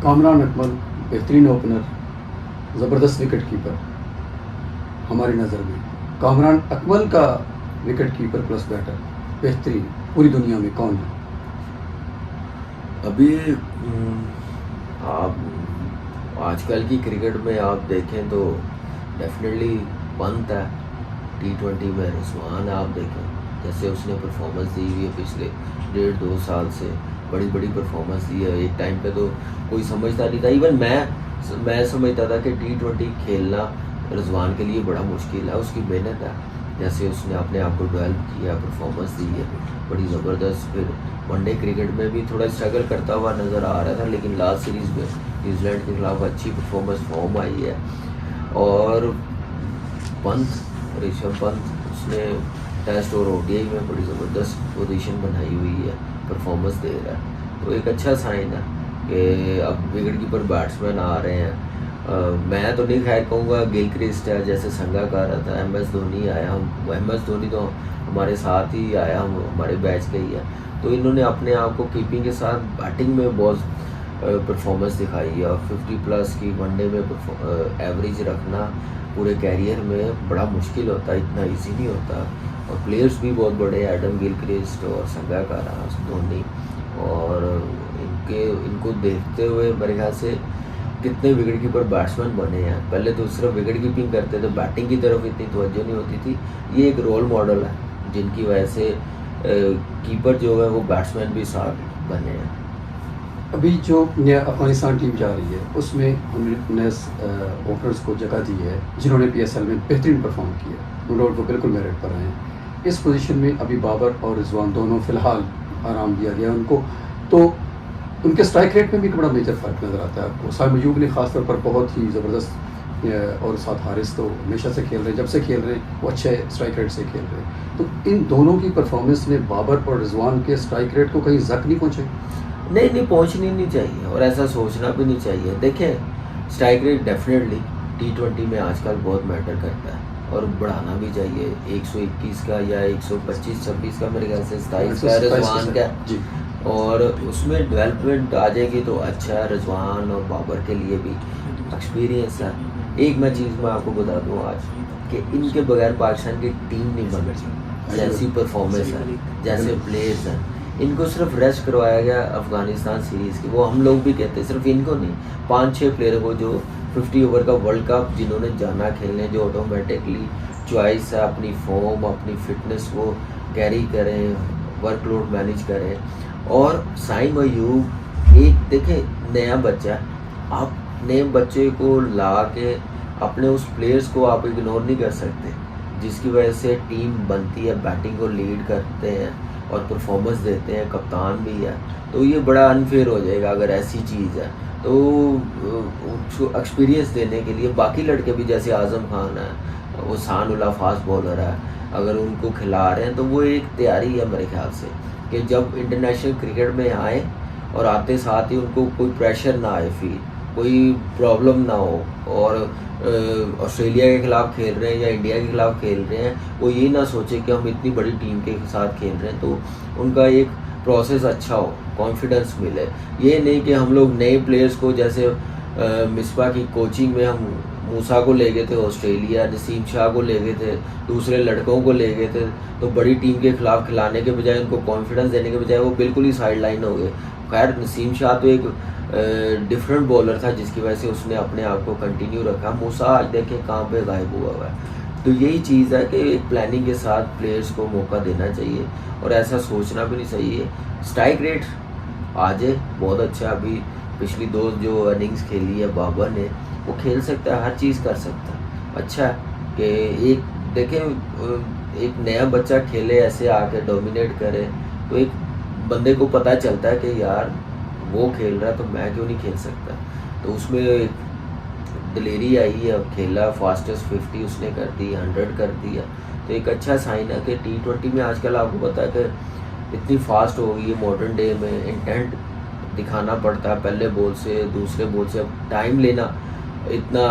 कामरान अकमल बेहतरीन ओपनर, ज़बरदस्त wicket keeper हमारी नज़र में। कामरान अकमल का विकेट कीपर प्लस बैटर बेहतरीन पूरी दुनिया में कौन है? अभी आप आजकल की क्रिकेट में आप देखें तो डेफिनेटली पंत है। T20 में रिजवान आप देखें जैसे उसने परफॉर्मेंस दी हुई है पिछले 1.5-2 साल से, बड़ी बड़ी परफॉर्मेंस दी है। एक टाइम पे तो कोई समझता नहीं था, इवन मैं समझता था कि T20 खेलना रिजवान के लिए बड़ा मुश्किल है। उसकी मेहनत है, जैसे उसने अपने आप को डेवलप किया, परफॉर्मेंस दी है बड़ी ज़बरदस्त। फिर वनडे क्रिकेट में भी थोड़ा स्ट्रगल करता हुआ नज़र आ रहा था, लेकिन लास्ट सीरीज़ में न्यूजीलैंड के खिलाफ अच्छी परफॉर्मेंस फॉर्म आई है। और ऋषभ पंत उसने टेस्ट और ओडीआई में बड़ी ज़बरदस्त पोजीशन बनाई हुई है, परफॉर्मेंस दे रहा है, तो एक अच्छा साइन है कि अब विकेट कीपर बैट्समैन आ रहे हैं। मैं तो नहीं खैर कहूँगा गिलक्रिस्ट है जैसे संगा कर रहा था, MS धोनी आया, हम MS धोनी तो हमारे साथ ही आया, हम हमारे बैच का ही है। तो इन्होंने अपने आप को कीपिंग के साथ बैटिंग में बहुत परफॉर्मेंस दिखाई है। और 50+ की वनडे में एवरेज रखना पूरे कैरियर में बड़ा मुश्किल होता है, इतना इजी नहीं होता। और प्लेयर्स भी बहुत बड़े, एडम गिलक्रिस्ट और संगाकारा, धोनी, और इनको देखते हुए मेरे ख्याल से कितने विकेट कीपर बैट्समैन बने हैं। पहले तो सिर्फ विकेट कीपिंग करते थे, बैटिंग की तरफ इतनी तवज्जो नहीं होती थी। ये एक रोल मॉडल है जिनकी वजह से कीपर जो है वो बैट्समैन भी साथ बने हैं। अभी जो नया अफगानिस्तान टीम जा रही है उसमें हमने नए ओपनर्स को जगह दी है जिन्होंने PSL में बेहतरीन परफॉर्म किया, नो डाउट वो बिल्कुल मेरिट पर आए हैं। इस पोजीशन में अभी बाबर और रिजवान दोनों फ़िलहाल आराम दिया गया उनको, तो उनके स्ट्राइक रेट में भी बड़ा मेजर फ़र्क नज़र आता है आपको। साइम अयूब ने ख़ासतौर पर बहुत ही ज़बरदस्त, और साथ हारिस तो हमेशा से खेल रहे हैं, जब से खेल रहे हैं वो अच्छे स्ट्राइक रेट से खेल रहे हैं। तो इन दोनों की परफॉर्मेंस ने बाबर और रिजवान के स्ट्राइक रेट को कहीं जक नहीं पहुँचे? नहीं पहुंचनी नहीं चाहिए, और ऐसा सोचना भी नहीं चाहिए। देखें, स्ट्राइक रेट डेफिनेटली T20 में आजकल बहुत मैटर करता है और बढ़ाना भी चाहिए। 121 का या 125-26 का, मेरे ख्याल से 27 का रिजवान का, और उसमें डेवलपमेंट आ जाएगी तो अच्छा है रिजवान और बाबर के लिए भी। एक्सपीरियंस है। एक मैं चीज़ मैं आपको बता दूँ आज कि इनके बगैर पाकिस्तान की टीम नहीं बन रही, जैसी परफॉर्मेंस है, जैसे प्लेयर्स हैं। इनको सिर्फ रेस्ट करवाया गया अफगानिस्तान सीरीज़ की, वो हम लोग भी कहते हैं, सिर्फ इनको नहीं, 5-6 प्लेयर को जो 50 ओवर का वर्ल्ड कप जिन्होंने जाना खेलने, जो ऑटोमेटिकली चॉइस है, अपनी फॉर्म, अपनी फिटनेस वो कैरी करें, वर्कलोड मैनेज करें। और साइम अयूब एक देखें नया बच्चा है, आप नए बच्चे को ला के अपने उस प्लेयर्स को आप इग्नोर नहीं कर सकते, जिसकी वजह से टीम बनती है, बैटिंग को लीड करते हैं और परफॉर्मेंस देते हैं, कप्तान भी है। तो ये बड़ा अनफेयर हो जाएगा अगर ऐसी चीज़ है। तो उसको एक्सपीरियंस देने के लिए बाकी लड़के भी, जैसे आज़म खान है, वो शान-उल्लाह फास्ट बॉलर है, अगर उनको खिला रहे हैं तो वो एक तैयारी है मेरे ख्याल से कि जब इंटरनेशनल क्रिकेट में आए और आते साथ ही उनको कोई प्रेशर ना आए, फील कोई प्रॉब्लम ना हो, और ऑस्ट्रेलिया के खिलाफ खेल रहे हैं या इंडिया के खिलाफ खेल रहे हैं, वो ये ना सोचे कि हम इतनी बड़ी टीम के साथ खेल रहे हैं। तो उनका एक प्रोसेस अच्छा हो, कॉन्फिडेंस मिले। ये नहीं कि हम लोग नए प्लेयर्स को, जैसे मिसबा की कोचिंग में हम मूसा को ले गए थे ऑस्ट्रेलिया, नसीम शाह को ले गए थे, दूसरे लड़कों को ले गए थे, तो बड़ी टीम के खिलाफ खिलाने के बजाय, उनको कॉन्फिडेंस देने के बजाय वो बिल्कुल ही साइड लाइन हो गए। खैर नसीम शाह तो एक डिफरेंट बॉलर था जिसकी वजह से उसने अपने आप को कंटिन्यू रखा। मूसा आज देखें कहाँ पे गायब हुआ है। तो यही चीज़ है कि एक प्लानिंग के साथ प्लेयर्स को मौका देना चाहिए और ऐसा सोचना भी नहीं चाहिए। स्ट्राइक रेट आज बहुत अच्छा, अभी पिछली 2 जो इनिंग्स खेली है बाबर ने, वो खेल सकता है, हर चीज़ कर सकता है। अच्छा है कि एक देखें, एक नया बच्चा खेले ऐसे आके डोमिनेट करे, तो एक बंदे को पता चलता है कि यार वो खेल रहा है तो मैं क्यों नहीं खेल सकता। तो उसमें एक दिलेरी आई है, अब खेला, फास्टेस्ट 50 उसने कर दी, 100 कर दिया। तो एक अच्छा साइन है कि T20 में आजकल आपको पता है कि इतनी फास्ट हो गई है, मॉडर्न डे में इंटेंट दिखाना पड़ता है, पहले बॉल से दूसरे बॉल से अब टाइम लेना इतना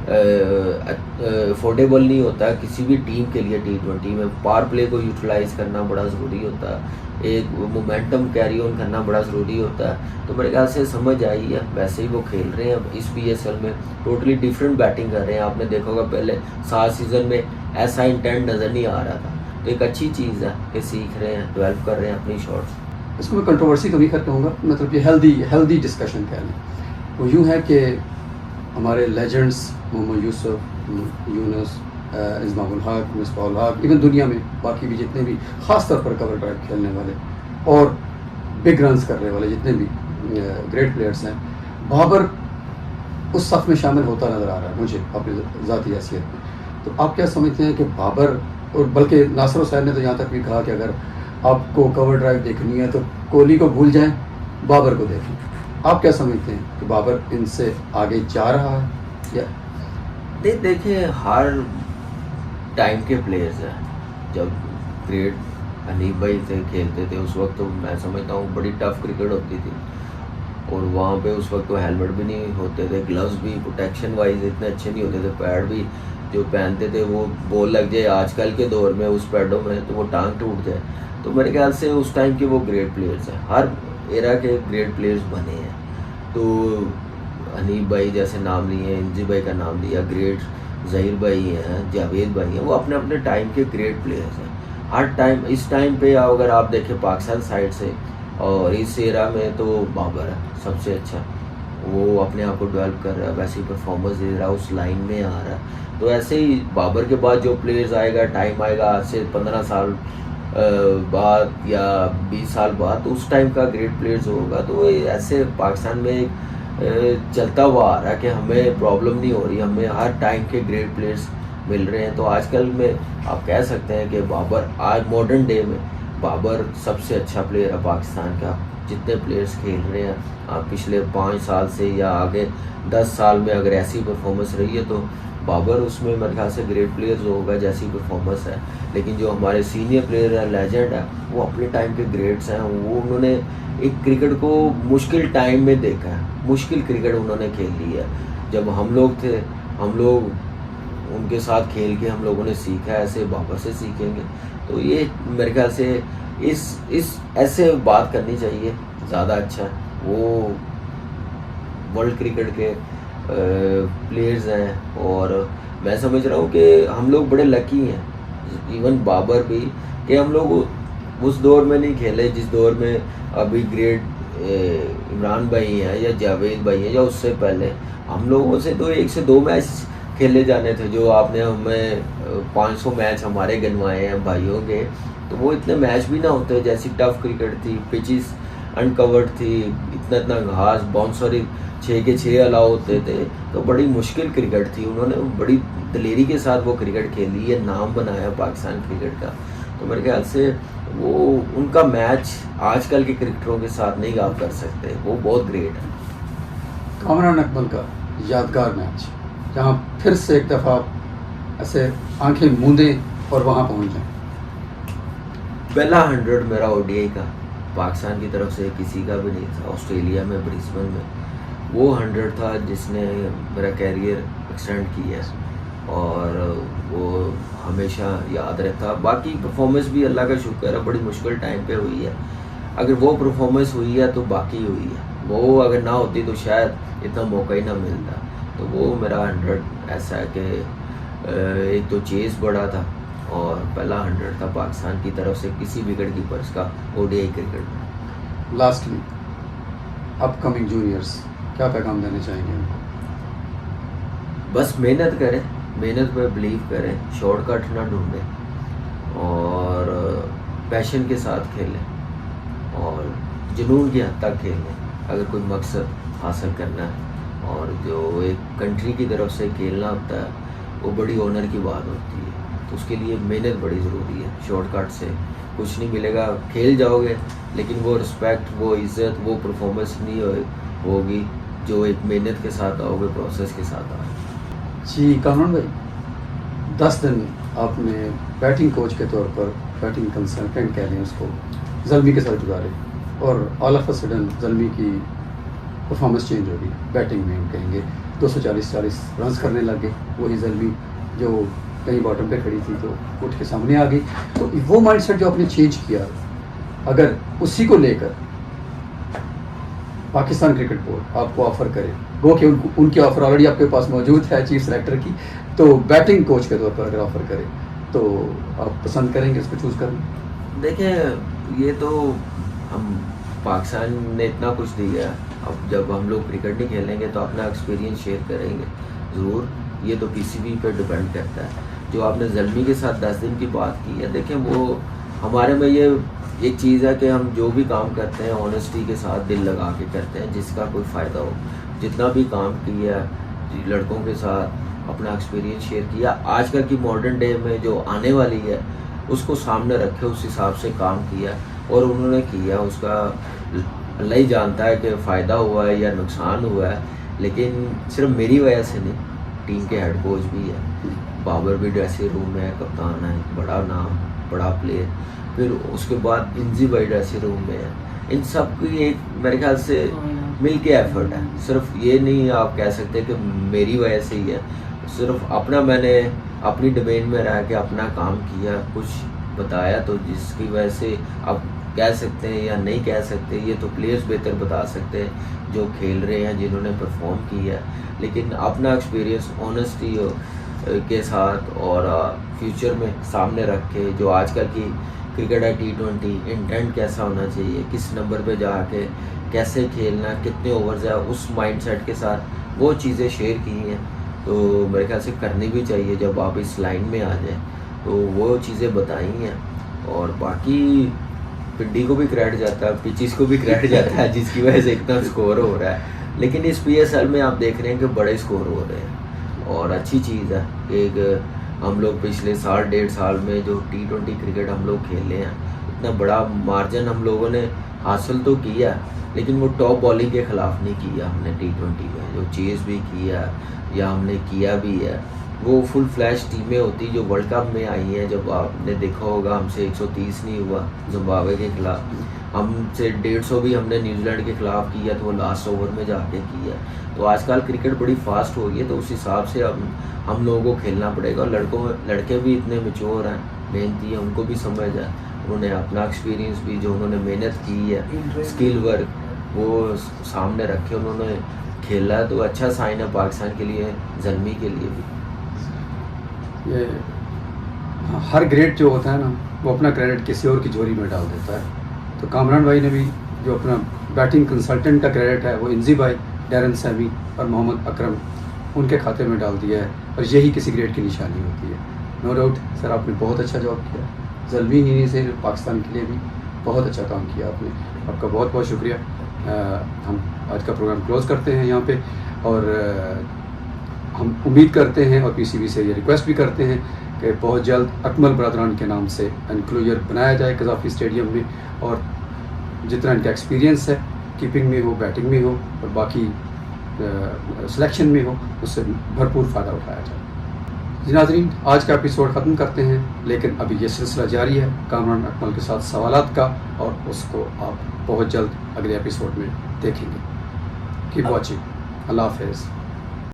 अफोर्डेबल नहीं होता किसी भी टीम के लिए। T20 में पावर प्ले को यूटिलाइज़ करना बड़ा ज़रूरी होता है, एक मोमेंटम कैरी ऑन करना बड़ा ज़रूरी होता है। तो मेरे ख्याल से समझ आई है, वैसे ही वो खेल रहे हैं अब इस PSL में, टोटली डिफरेंट बैटिंग कर रहे हैं। आपने देखा होगा पहले 7 सीज़न में ऐसा इंटेंट नज़र नहीं आ रहा था, तो एक अच्छी चीज़ है कि सीख रहे हैं, डेवलप कर रहे हैं अपनी शॉट्स। इसको मैं कंट्रोवर्सी कभी करता हूँ, मतलब ये हेल्दी डिस्कशन कह लें। वो यूँ है कि हमारे लेजेंड्स मोहम्मद यूसुफ, यूनुस, इस्माउल हक, मिसबाउल हक, इवन दुनिया में बाकी भी जितने भी ख़ास तौर पर कवर ड्राइव खेलने वाले और बिग रन्स करने वाले जितने भी ग्रेट प्लेयर्स हैं, बाबर उस सफ़ में शामिल होता नज़र आ रहा है मुझे अपनी ज़ाती हैसियत में। तो आप क्या समझते हैं कि बाबर, और बल्कि नासिर हुसैन ने तो यहाँ तक भी कहा कि अगर आपको कवर ड्राइव देखनी है तो कोहली को भूल जाएं, बाबर को देखें। आप क्या समझते हैं कि बाबर इनसे आगे जा रहा है या? देखिए हर टाइम के प्लेयर्स हैं। जब ग्रेट हनीफ भाई थे खेलते थे उस वक्त तो मैं समझता हूँ बड़ी टफ क्रिकेट होती थी, और वहाँ पे उस वक्त तो हेलमेट भी नहीं होते थे, ग्लव्स भी प्रोटेक्शन वाइज इतने अच्छे नहीं होते थे, पैड भी जो पहनते थे वो बॉल लग जाए आजकल के दौर में उस पैडों में तो वो टांग टूट जाए। तो मेरे ख्याल से उस टाइम के वो ग्रेट प्लेयर्स हैं, हर एरा के ग्रेट प्लेयर्स बने हैं। तो हनीफ भाई जैसे नाम लिए, इंजी भाई का नाम लिया, ग्रेट ज़हीर भाई हैं, जावेद भाई हैं, वो अपने अपने टाइम के ग्रेट प्लेयर्स हैं। हर टाइम इस टाइम पे अगर आप देखें पाकिस्तान साइड से और इस एरा में तो बाबर है सबसे अच्छा, वो अपने आप को डेवलप कर रहा है, वैसे ही परफॉर्मेंस दे रहा है, उस लाइन में आ रहा है। तो ऐसे ही बाबर के बाद जो प्लेयर्स आएगा, टाइम आएगा आज से 15 साल बाद या 20 साल बाद, तो उस टाइम का ग्रेट प्लेयर्स होगा। तो ऐसे पाकिस्तान में एक चलता हुआ आ रहा है कि हमें प्रॉब्लम नहीं हो रही, हमें हर टाइम के ग्रेट प्लेयर्स मिल रहे हैं। तो आजकल में आप कह सकते हैं कि बाबर आज मॉडर्न डे में बाबर सबसे अच्छा प्लेयर है पाकिस्तान का। जितने प्लेयर्स खेल रहे हैं आप पिछले 5 साल से या आगे 10 साल में अगर ऐसी परफॉर्मेंस रही है तो बाबर उसमें मेरे ख्याल से ग्रेट प्लेयर्स होगा जैसी परफॉर्मेंस है। लेकिन जो हमारे सीनियर प्लेयर है, लेजेंड है, वो अपने टाइम के ग्रेट्स हैं। वो उन्होंने एक क्रिकेट को मुश्किल टाइम में देखा है, मुश्किल क्रिकेट उन्होंने खेल ली है। जब हम लोग थे, हम लोग उनके साथ खेल के हम लोगों ने सीखा, ऐसे बाबर से सीखेंगे। तो ये मेरे ख्याल से इस ऐसे बात करनी चाहिए, ज़्यादा अच्छा है। वो वर्ल्ड क्रिकेट के प्लेयर्स हैं और मैं समझ रहा हूँ कि हम लोग बड़े लकी हैं, इवन बाबर भी, कि हम लोग उस दौर में नहीं खेले जिस दौर में अभी ग्रेट इमरान भाई हैं या जावेद भाई हैं, या उससे पहले हम लोगों से तो 1 से 2 मैच खेले जाने थे। जो आपने हमें 500 मैच हमारे गिनवाए हैं भाइयों के, तो वो इतने मैच भी ना होते। जैसी टफ क्रिकेट थी, पिचेस अनकवर्ड थी, इतना घास, बाउंसर 6 के 6 अलाउ होते थे, तो बड़ी मुश्किल क्रिकेट थी। उन्होंने बड़ी दलेरी के साथ वो क्रिकेट खेली है, नाम बनाया पाकिस्तान क्रिकेट का। तो मेरे ख्याल से वो उनका मैच आजकल के क्रिकेटरों के साथ नहीं आप कर सकते, वो बहुत ग्रेट है। कामरान अकमल का यादगार मैच, जहाँ फिर से एक दफ़ा ऐसे आंखें मूंदें और वहाँ पहुँच जाएं। पहला 100 मेरा ODI का पाकिस्तान की तरफ से किसी का भी नहीं था। ऑस्ट्रेलिया में ब्रिस्बेन में वो 100 था जिसने मेरा कैरियर एक्सटेंड किया है, और वो हमेशा याद रहता। बाकी परफॉर्मेंस भी अल्लाह का शुक्र है बड़ी मुश्किल टाइम पे हुई है। अगर वो परफॉर्मेंस हुई है तो बाकी हुई है, वो अगर ना होती तो शायद इतना मौका ही ना मिलता। तो वो मेरा 100 ऐसा है कि एक तो चेस बड़ा था और पहला 100 था पाकिस्तान की तरफ से किसी विकेट कीपर्स का ODI क्रिकेट में। लास्टली अपकमिंग जूनियर्स क्या पैगाम देना चाहेंगे उनको? बस मेहनत करें, मेहनत पे बिलीव करें, शॉर्टकट ना ढूंढें और पैशन के साथ खेलें और जुनून की हद तक खेलें अगर कोई मकसद हासिल करना है। और जो एक कंट्री की तरफ से खेलना होता है वो बड़ी ऑनर की बात होती है, तो उसके लिए मेहनत बड़ी ज़रूरी है। शॉर्टकट से कुछ नहीं मिलेगा, खेल जाओगे लेकिन वो रिस्पेक्ट, वो इज़्ज़त, वो परफॉर्मेंस नहीं होगी जो एक मेहनत के साथ आओगे, प्रोसेस के साथ आओगे। जी कामरान भाई, 10 दिन आपने बैटिंग कोच के तौर पर, बैटिंग कंसल्टेंट कह लें उसको, ज़ल्मी के साथ गुजारे, और all of a sudden Zalmi की परफॉर्मेंस चेंज होगी। बैटिंग में हम कहेंगे 240 रन्स करने लग गए, वही ज़ल्मी जो कहीं बॉटम पे खड़ी थी तो उठ के सामने आ गई। तो वो माइंडसेट जो आपने चेंज किया, अगर उसी को लेकर पाकिस्तान क्रिकेट बोर्ड आपको ऑफ़र करे, वो कि उनकी ऑफ़र ऑलरेडी आपके पास मौजूद है चीफ सेलेक्टर की, तो बैटिंग कोच के तौर पर अगर ऑफ़र करे तो आप पसंद करेंगे इसको चूज़ करना? देखें, ये तो हम पाकिस्तान ने इतना कुछ दिया है, अब जब हम लोग क्रिकेट नहीं खेलेंगे तो अपना एक्सपीरियंस शेयर करेंगे ज़रूर। ये तो पीसीबी पे डिपेंड करता है। जो आपने ज़ल्मी के साथ 10 दिन की बात की है, देखें वो हमारे में ये एक चीज़ है कि हम जो भी काम करते हैं ऑनेस्टी के साथ दिल लगा के करते हैं, जिसका कोई फ़ायदा हो। जितना भी काम किया लड़कों के साथ अपना एक्सपीरियंस शेयर किया, आजकल की मॉडर्न डे में जो आने वाली है उसको सामने रखे, उस हिसाब से काम किया और उन्होंने किया। उसका अल्लाह ही जानता है कि फ़ायदा हुआ है या नुकसान हुआ है, लेकिन सिर्फ मेरी वजह से नहीं, टीम के हेड कोच भी है, बाबर भी ड्रेसिंग रूम में है, कप्तान है, बड़ा नाम, बड़ा प्लेयर, फिर उसके बाद इंजी भाई ड्रेसिंग रूम में है। इन सब की एक मेरे ख्याल से मिल के एफर्ट है, सिर्फ ये नहीं आप कह सकते कि मेरी वजह से ही है। सिर्फ अपना मैंने अपनी डोमेन में रह के अपना काम किया, कुछ बताया, तो जिसकी वजह से आप कह सकते हैं या नहीं कह सकते, ये तो प्लेयर्स बेहतर बता सकते हैं जो खेल रहे हैं, जिन्होंने परफॉर्म किया। लेकिन अपना एक्सपीरियंस ऑनेस्टी के साथ और फ्यूचर में सामने रख के, जो आजकल की क्रिकेट है T20, इंटेंट कैसा होना चाहिए, किस नंबर पे जाके कैसे खेलना, कितने ओवर्स है, उस माइंडसेट के साथ वो चीज़ें शेयर की हैं। तो मेरे ख्याल से करनी भी चाहिए जब आप इस लाइन में आ जाएं, तो वो चीज़ें बताई हैं। और बाकी पिंडी को भी क्रेडिट जाता है, पिचिस को भी क्रेडिट जाता है, जिसकी वजह से इतना स्कोर हो रहा है। लेकिन इस PSL में आप देख रहे हैं कि बड़े स्कोर हो रहे हैं और अच्छी चीज़ है। एक हम लोग पिछले साल 1.5 साल में जो T20 क्रिकेट हम लोग खेले हैं, इतना बड़ा मार्जिन हम लोगों ने हासिल तो किया, लेकिन वो टॉप बॉलिंग के ख़िलाफ़ नहीं किया हमने T20 में। जो चेज़ भी किया या हमने किया भी है, वो फुल फ्लैश टीमें होती जो वर्ल्ड कप में आई हैं। जब आपने देखा होगा, हमसे 130 नहीं हुआ जिम्बाब्वे के ख़िलाफ़, हमसे 150 भी हमने न्यूजीलैंड के ख़िलाफ़ किया, तो वो लास्ट ओवर में जाके किया। तो आजकल क्रिकेट बड़ी फास्ट हो गई है, तो उस हिसाब से अब हम लोगों को खेलना पड़ेगा। लड़के भी इतने मैच्योर हैं, मेहनती हैं, उनको भी समझ है, उन्होंने अपना एक्सपीरियंस भी, जो उन्होंने मेहनत की है, स्किल वर्क वो सामने रखे, उन्होंने खेला, तो अच्छा साइन है पाकिस्तान के लिए, ज़ल्मी के लिए भी। ये हर ग्रेड जो होता है ना, वो अपना क्रेडिट किसी और की झोली में डाल देता है। तो कामरान भाई ने भी जो अपना बैटिंग कंसल्टेंट का क्रेडिट है वो इंजी भाई, डैरन सैमी और मोहम्मद अकरम, उनके खाते में डाल दिया है, और यही किसी ग्रेड की निशानी होती है। नो डाउट सर, आपने बहुत अच्छा जॉब किया, ज़ल्मी ही से पाकिस्तान के लिए भी बहुत अच्छा काम किया आपने, आपका बहुत बहुत शुक्रिया। हम आज का प्रोग्राम क्लोज़ करते हैं यहाँ पे, और हम उम्मीद करते हैं और PCB से ये रिक्वेस्ट भी करते हैं कि बहुत जल्द अकमल बरदरान के नाम से एनक्लोजर बनाया जाए कज़ाफ़ी स्टेडियम में, और जितना इनका एक्सपीरियंस है कीपिंग में हो, बैटिंग में हो और बाकी सिलेक्शन में हो, उससे भरपूर फ़ायदा उठाया जाए। जी नाज़रीन, आज का एपिसोड ख़त्म करते हैं, लेकिन अभी ये सिलसिला जारी है कामरान अकमल के साथ सवालात का, और उसको आप बहुत जल्द अगले एपिसोड में देखेंगे। Keep watching. अल्लाह हाफ़िज़।